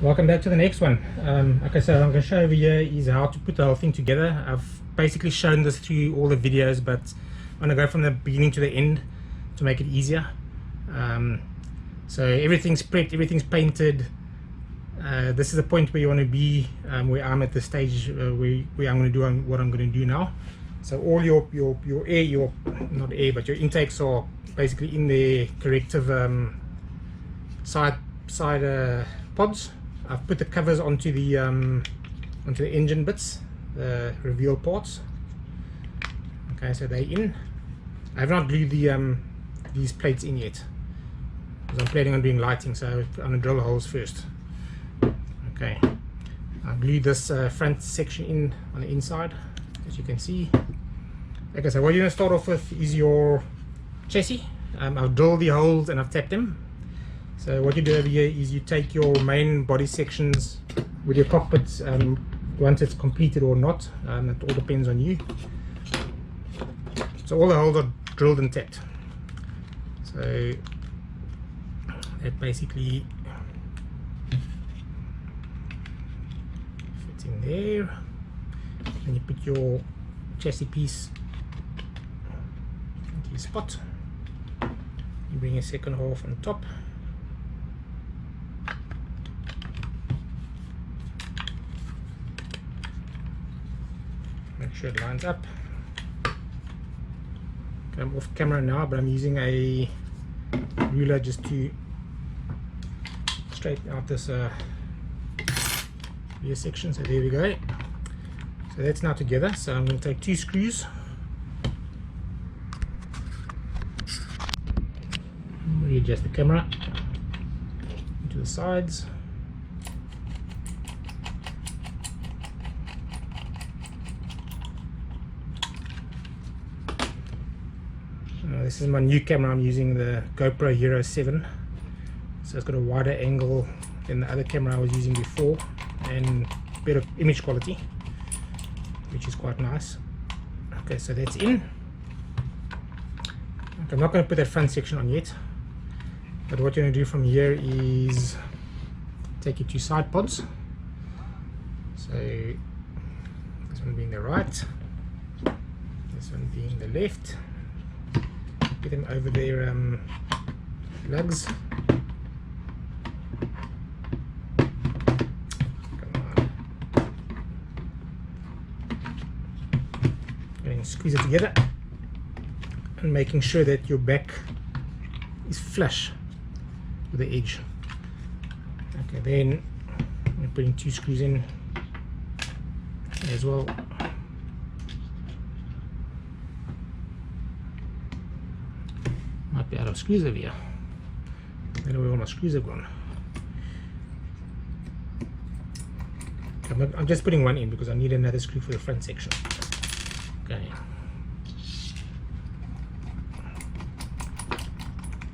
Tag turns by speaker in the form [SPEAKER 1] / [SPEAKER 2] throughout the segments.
[SPEAKER 1] Welcome back to the next one. Okay, so I'm going to show over here is how to put the whole thing together. I've basically shown this through all the videos, but I'm going to go from the beginning to the end to make it easier. So everything's prepped, everything's painted. This is the point where you want to be, where I'm at the stage where I'm going to do what I'm going to do now. So all your air, not air, but your intakes are basically in the corrective side pods. I've put the covers onto the engine bits, the reveal parts. Okay, so they're in. I have not glued these plates in yet, because I'm planning on doing lighting, so I'm going to drill the holes first. Okay, I've glued this front section in on the inside, as you can see. Okay, so what you're going to start off with is your chassis. I've drilled the holes and I've tapped them. So what you do over here is you take your main body sections with your cockpit, once it's completed or not, it all depends on you. So all the holes are drilled and tapped. So that basically fits in there. And you put your chassis piece into your spot. You bring your second half on top. Make sure it lines up. Okay, I'm off camera now, but I'm using a ruler just to straighten out this rear section. So there we go. So that's now together. So I'm going to take 2 screws. Readjust the camera to the sides. This is my new camera. I'm using the GoPro Hero 7, so it's got a wider angle than the other camera I was using before and better image quality, which is quite nice. Okay, so that's in. Okay, I'm not going to put that front section on yet, but what you're going to do from here is take your 2 side pods. So this one being the right, this one being the left. Get them over their lugs. Come on. And squeeze it together, and making sure that your back is flush with the edge. Okay, then I'm putting 2 screws in as well. Might be out of screws over here. I don't know where all my screws have gone. I'm just putting one in because I need another screw for the front section. Okay.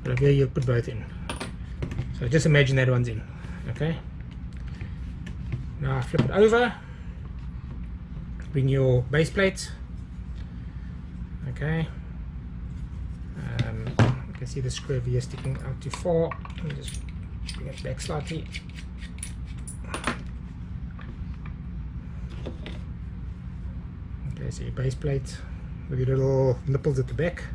[SPEAKER 1] But over here you'll put both in. So just imagine that one's in. Okay. Now flip it over. Bring your base plate. Okay. You can see the screw over here sticking out too far. Let me just bring it back slightly. Okay, so your base plate with your little nipples at the back.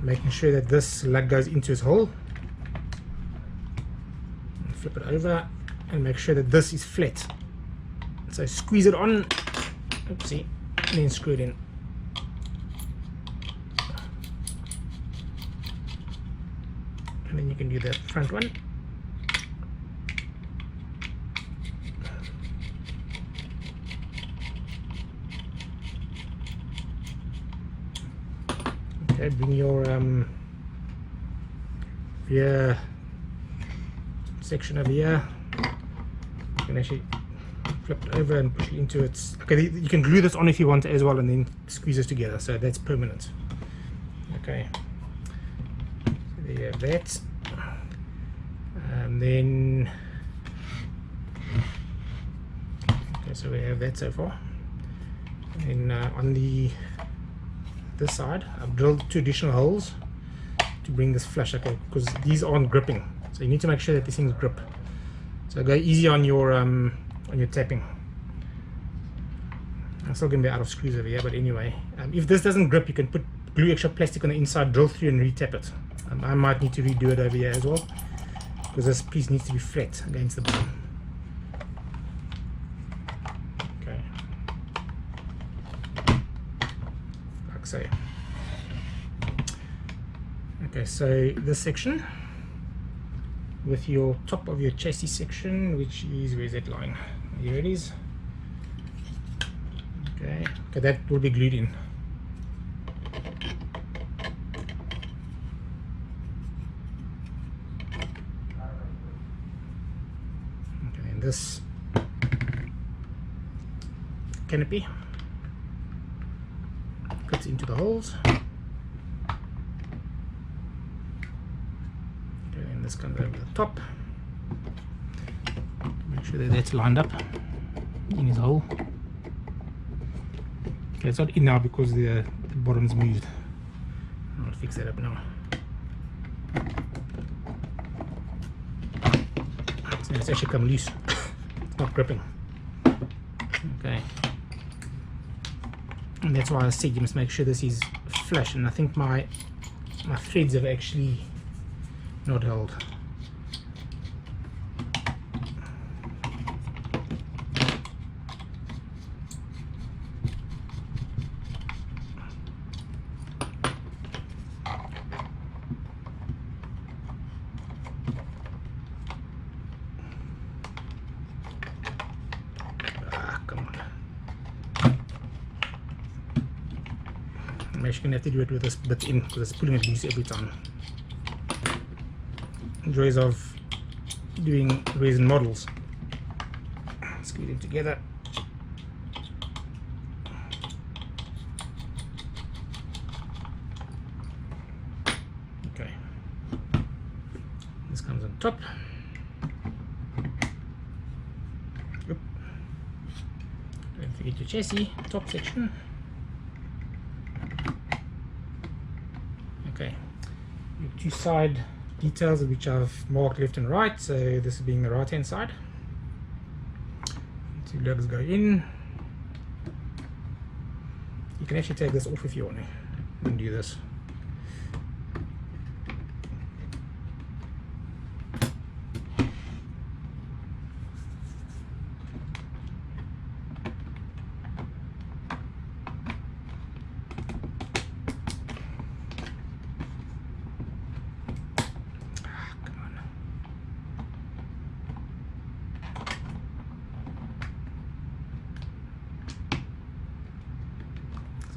[SPEAKER 1] Making sure that this lug goes into its hole. And flip it over and make sure that this is flat. So squeeze it on, oopsie, and then screw it in. And then you can do the front one. Okay, bring your rear section over here. You can actually flip it over and push it into its. Okay, you can glue this on if you want as well, and then squeeze this together, so that's permanent. Okay. There you have that, and then okay, so we have that so far. And on this side, I've drilled 2 additional holes to bring this flush, okay, because these aren't gripping, so you need to make sure that these things grip. So go easy on your tapping. I'm still going to be out of screws over here, but anyway, if this doesn't grip, you can put glue extra plastic on the inside, drill through and re-tap it. I might need to redo it over here as well, because this piece needs to be flat against the bottom. Okay, like so. Okay, so this section with your top of your chassis section, which is, where's that line? Here it is. Okay, that will be glued in. Okay, and this canopy fits into the holes. Okay, and this comes over the top. Make sure that that's lined up in his hole. Okay, it's not in now because the bottom's moved. I'll fix that up now. So it's actually come loose. It's not gripping. Okay. And that's why I said you must make sure this is flush, and I think my threads have actually not held. I'm actually going to have to do it with this bit in because it's pulling it loose every time. Joys of doing resin models. Squeeze them together. Okay. This comes on top. Oop. Don't forget your chassis, top section. Okay, your two side details which I've marked left and right, so this is being the right hand side. Two lugs go in. You can actually take this off if you want to and do this.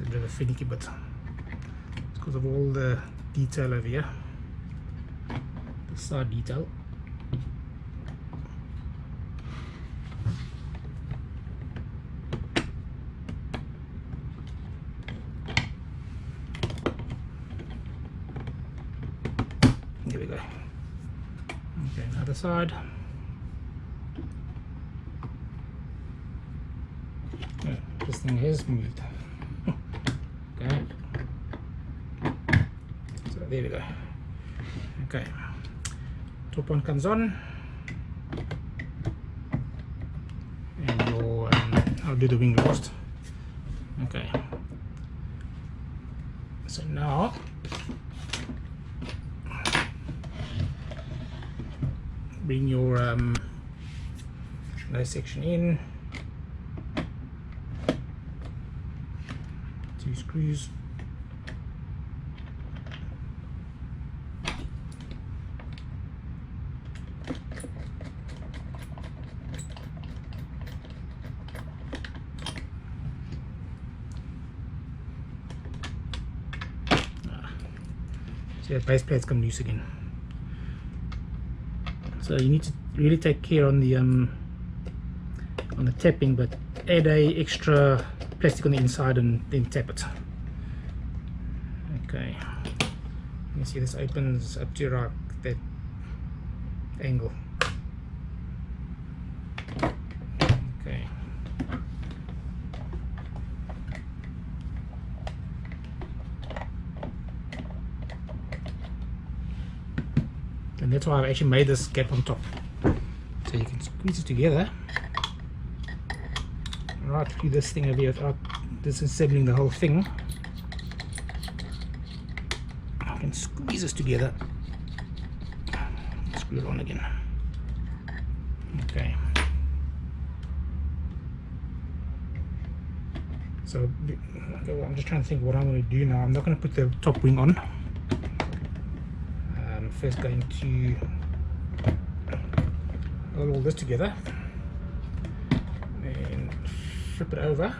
[SPEAKER 1] It's a bit of a finicky bit. It's because of all the detail over here, the side detail. There we go. Okay, other side. Oh, this thing has moved. Okay, so there we go. Okay, top one comes on, and your I'll do the wing last. Okay, so now bring your nose section in. Two screws. See that base plate's come loose again. So you need to really take care on the tapping, but add a extra plastic on the inside and then tap it. Okay, you see this opens up to like that angle. Okay, and that's why I've actually made this gap on top. So you can squeeze it together right through this thing over here without disassembling the whole thing. I can squeeze this together, screw it on again. Okay. So I'm just trying to think what I'm going to do now. I'm not going to put the top wing on. I'm first going to hold all this together and flip it over.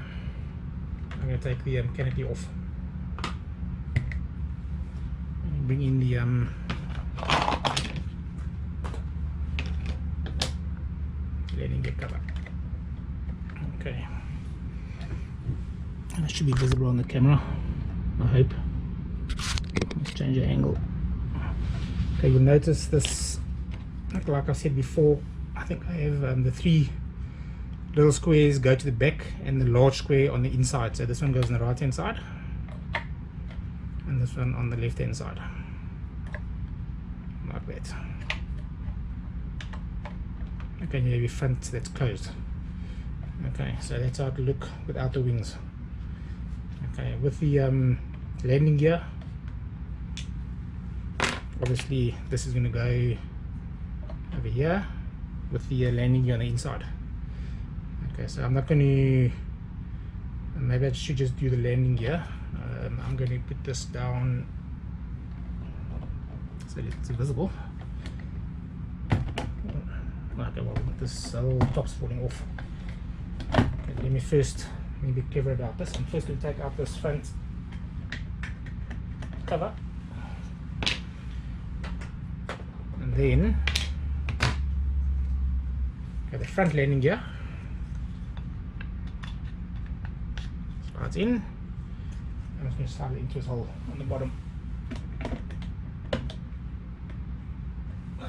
[SPEAKER 1] I'm going to take the canopy off and bring in the landing gear cover. Okay, and it should be visible on the camera, I hope. Let's change the angle. Okay, you'll notice this, like I said before, I think I have the 3 little squares go to the back and the large square on the inside. So this one goes on the right hand side and this one on the left hand side, like that. Okay, you have your front that's closed. Okay, so that's how it look without the wings. Okay, with the landing gear, obviously this is going to go over here with the landing gear on the inside. Okay, so I'm not going to, maybe I should just do the landing gear. I'm going to put this down so it's visible. Okay, well, this whole top's falling off. Okay, let me be clever about this. I'm first going to take out this front cover, and then the front landing gear slides in. I'm just going to slide it into this hole on the bottom.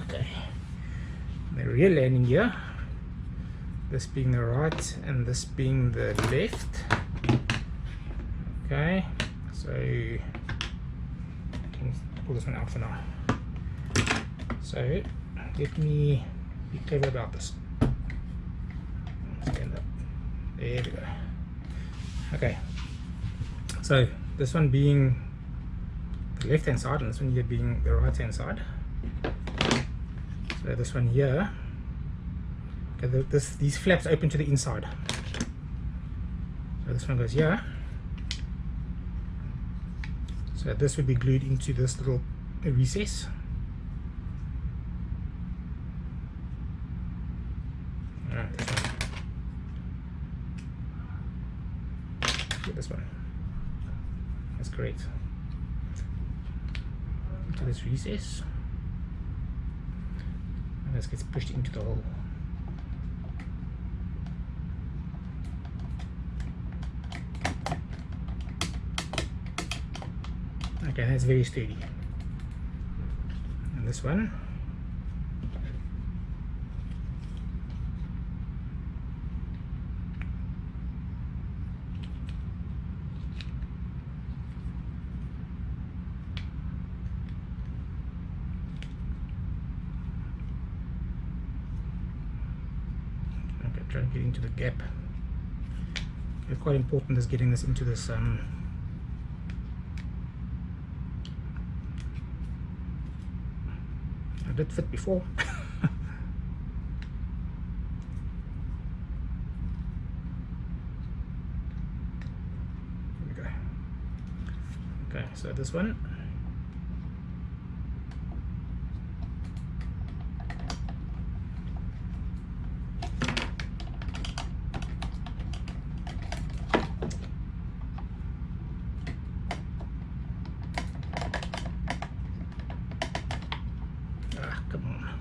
[SPEAKER 1] Okay, the rear landing gear, this being the right and this being the left. Okay, so I can pull this one out for now. So let me be clever about this. Stand up. There we go. Okay, so this one being the left hand side and this one here being the right hand side. So this one here, okay, these flaps open to the inside. So this one goes here. So this would be glued into this little recess. Alright, this one. Get this one. That's correct. Into this recess. And this gets pushed into the hole. Okay, that's very sturdy. And this one, okay, try to get into the gap. It's quite important is getting this into this did fit before. Here we go. Okay, so this one, come on.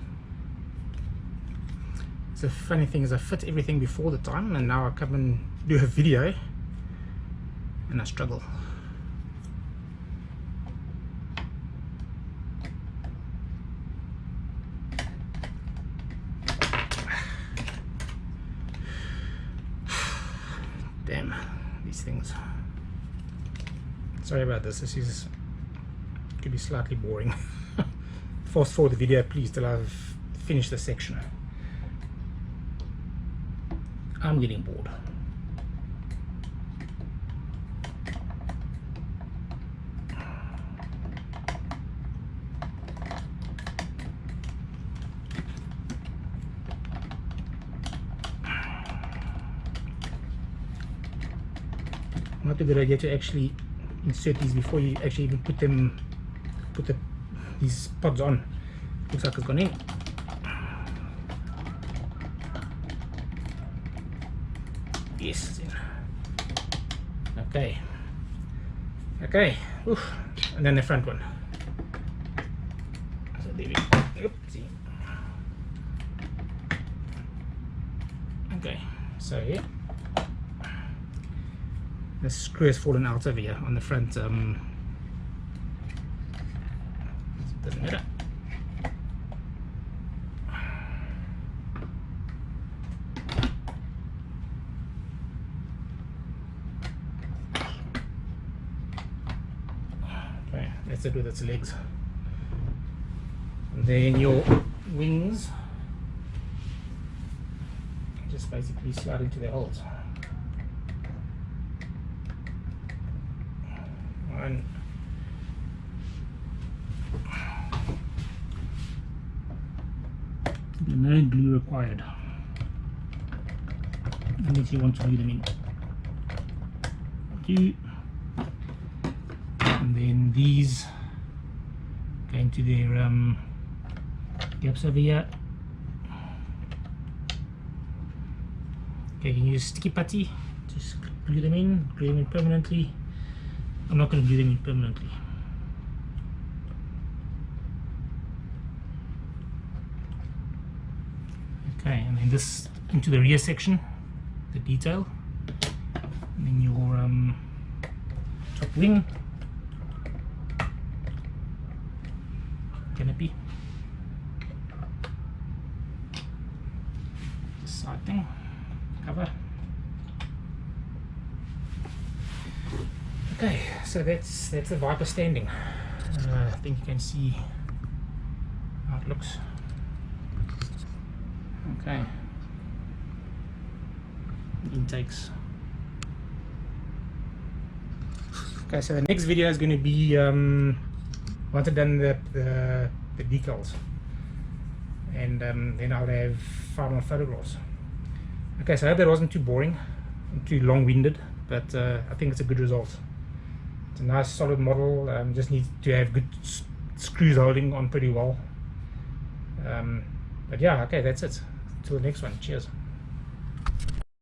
[SPEAKER 1] The funny thing is I fit everything before the time and now I come and do a video and I struggle. Damn, these things. Sorry about this, could be slightly boring. Fast forward the video please till I've finished this section. I'm getting bored. Not a good idea to actually insert these before you actually even put these pods on. Looks like it's gone in. Yes, it's in. Okay. Oof. And then the front one. So there we go. Yep, see. Okay, so yeah, the screw has fallen out over here on the front. Doesn't matter. Okay, that's it with its legs. And then your wings just basically slide into their holes. One. No glue required unless you want to glue them in. Two. And then these go into their gaps over here. Okay, you can use sticky putty, just glue them in permanently. I'm not going to glue them in permanently. Okay, and then this into the rear section, the detail, and then your top wing, canopy, this side thing, cover. Okay, so that's the Viper standing. I think you can see how it looks. Okay, intakes. Okay, so the next video is going to be once I've done the decals, and then I'll have final photographs. Okay, so I hope that wasn't too boring, too long-winded, but I think it's a good result. It's a nice solid model. Just needs to have good screws holding on pretty well. But yeah, okay, that's it. Till the next one. Cheers.